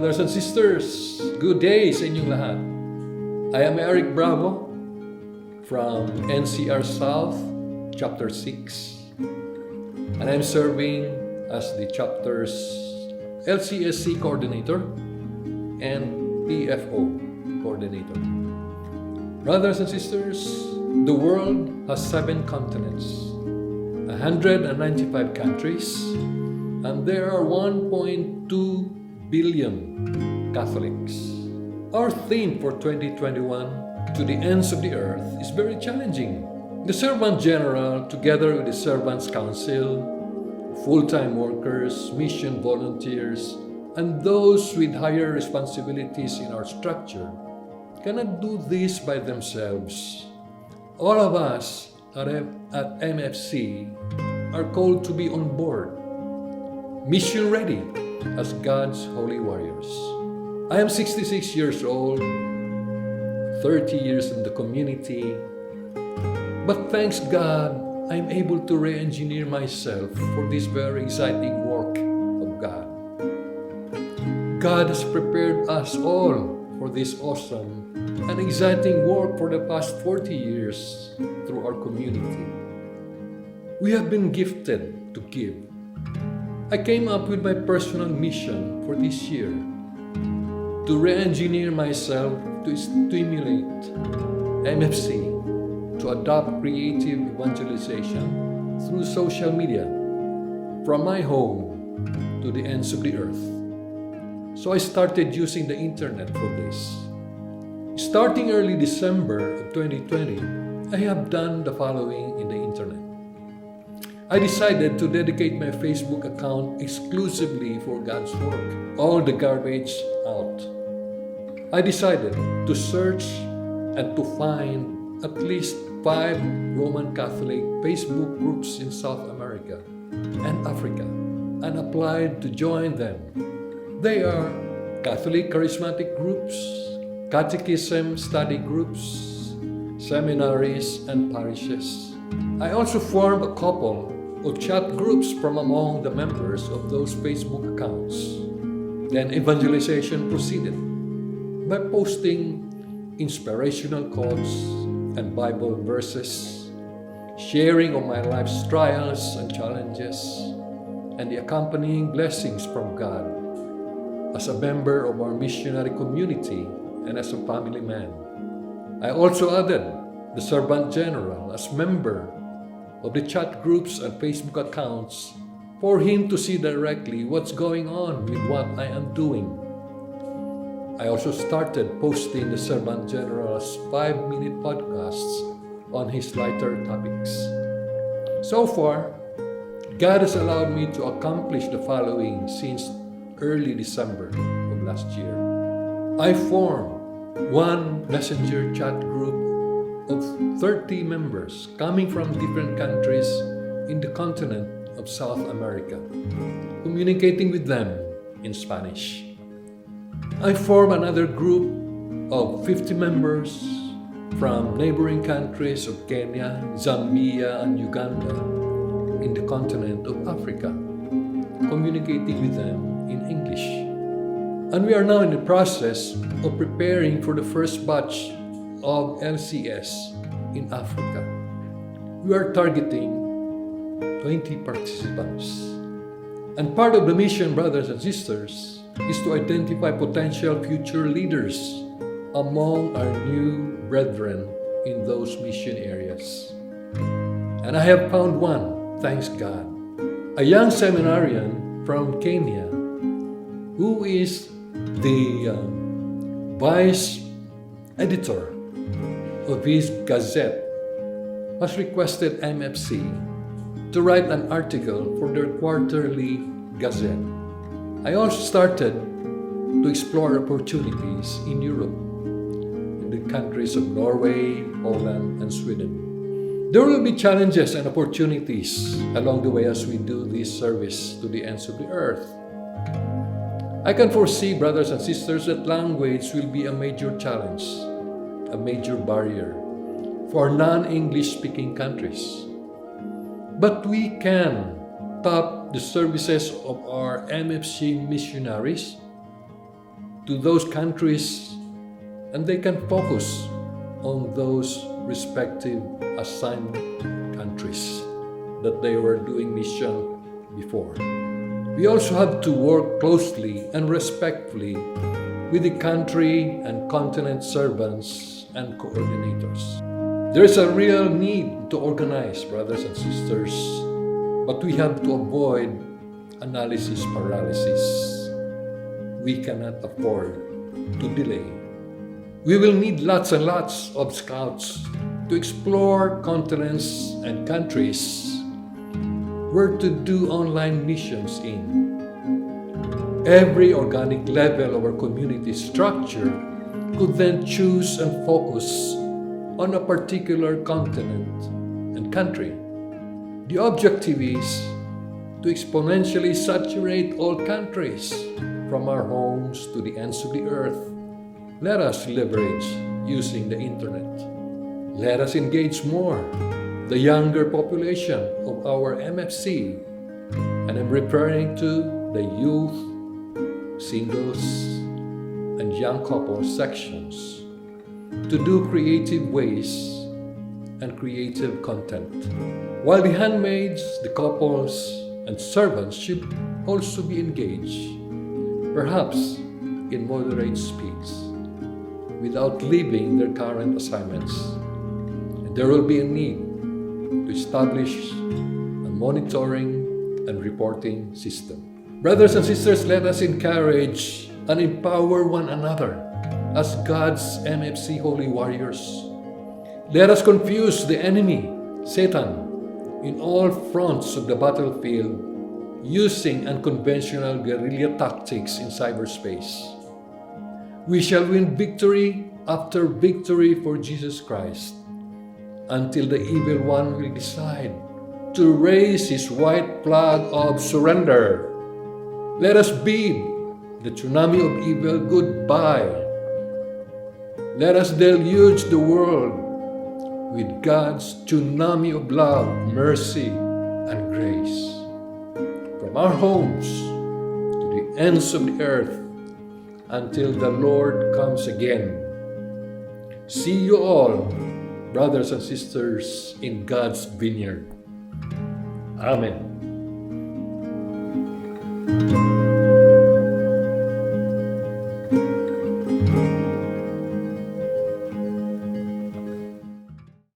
brothers and sisters, good day sa inyong lahat. I am Eric Bravo from NCR South, Chapter 6, and I'm serving as the chapter's LCSC coordinator and PFO coordinator. Brothers and sisters, the world has 7 continents, 195 countries, and there are 1.2 billion Catholics. Our theme for 2021, To the Ends of the Earth, is very challenging. The Servant General, together with the Servants Council, full-time workers, mission volunteers, and those with higher responsibilities in our structure, cannot do this by themselves. All of us at MFC are called to be on board, mission ready as God's holy warriors. I am 66 years old, 30 years in the community, but thanks God, I'm able to re-engineer myself for this very exciting work of God. God has prepared us all for this awesome and exciting work for the past 40 years through our community. We have been gifted to give. I came up with my personal mission for this year to re-engineer myself to stimulate MFC to adopt creative evangelization through social media from my home to the ends of the earth. So I started using the internet for this. Starting early December of 2020, I have done the following in the internet. I decided to dedicate my Facebook account exclusively for God's work. All the garbage out. I decided to search and to find at least 5 Roman Catholic Facebook groups in South America and Africa and applied to join them. They are Catholic charismatic groups, catechism study groups, seminaries, and parishes. I also formed a couple of chat groups from among the members of those Facebook accounts. Then evangelization proceeded by posting inspirational quotes and Bible verses, sharing of my life's trials and challenges, and the accompanying blessings from God as a member of our missionary community and as a family man. I also added the Servant General as member of the chat groups and Facebook accounts for him to see directly what's going on with what I am doing. I also started posting the Servant General's 5-minute podcasts on his lighter topics. So far, God has allowed me to accomplish the following since early December of last year. I formed one messenger chat group of 30 members coming from different countries in the continent of South America, communicating with them in Spanish. I formed another group of 50 members from neighboring countries of Kenya, Zambia, and Uganda in the continent of Africa, communicating with them in English. And we are now in the process of preparing for the first batch of LCS in Africa. We are targeting 20 participants. And part of the mission, brothers and sisters, is to identify potential future leaders among our new brethren in those mission areas. And I have found one, thanks God, a young seminarian from Kenya who is the vice editor of his gazette, has requested MFC to write an article for their quarterly gazette. I also started to explore opportunities in Europe, in the countries of Norway, Poland, and Sweden. There will be challenges and opportunities along the way as we do this service to the ends of the earth. I can foresee, brothers and sisters, that language will be a major challenge, a major barrier for non-English speaking countries. But we can top the services of our MFC missionaries to those countries, and they can focus on those respective assigned countries that they were doing mission before. We also have to work closely and respectfully with the country and continent servants and coordinators. There is a real need to organize, brothers and sisters, but we have to avoid analysis paralysis. We cannot afford to delay. We will need lots and lots of scouts to explore continents and countries where to do online missions in. Every organic level of our community structure could then choose and focus on a particular continent and country. The objective is to exponentially saturate all countries, from our homes to the ends of the earth. Let us leverage using the internet. Let us engage more the younger population of our MFC, and I'm referring to the youth, singles, and young couples sections, to do creative ways and creative content. While the handmaids, the couples, and servants should also be engaged, perhaps in moderate speeds, without leaving their current assignments. And there will be a need to establish a monitoring and reporting system. Brothers and sisters, let us encourage and empower one another as God's MFC Holy Warriors. Let us confuse the enemy, Satan, in all fronts of the battlefield using unconventional guerrilla tactics in cyberspace. We shall win victory after victory for Jesus Christ until the evil one will decide to raise his white flag of surrender. Let us bid the tsunami of evil goodbye. Let us deluge the world with God's tsunami of love, mercy, and grace. From our homes to the ends of the earth until the Lord comes again. See you all, brothers and sisters, in God's vineyard. Amen.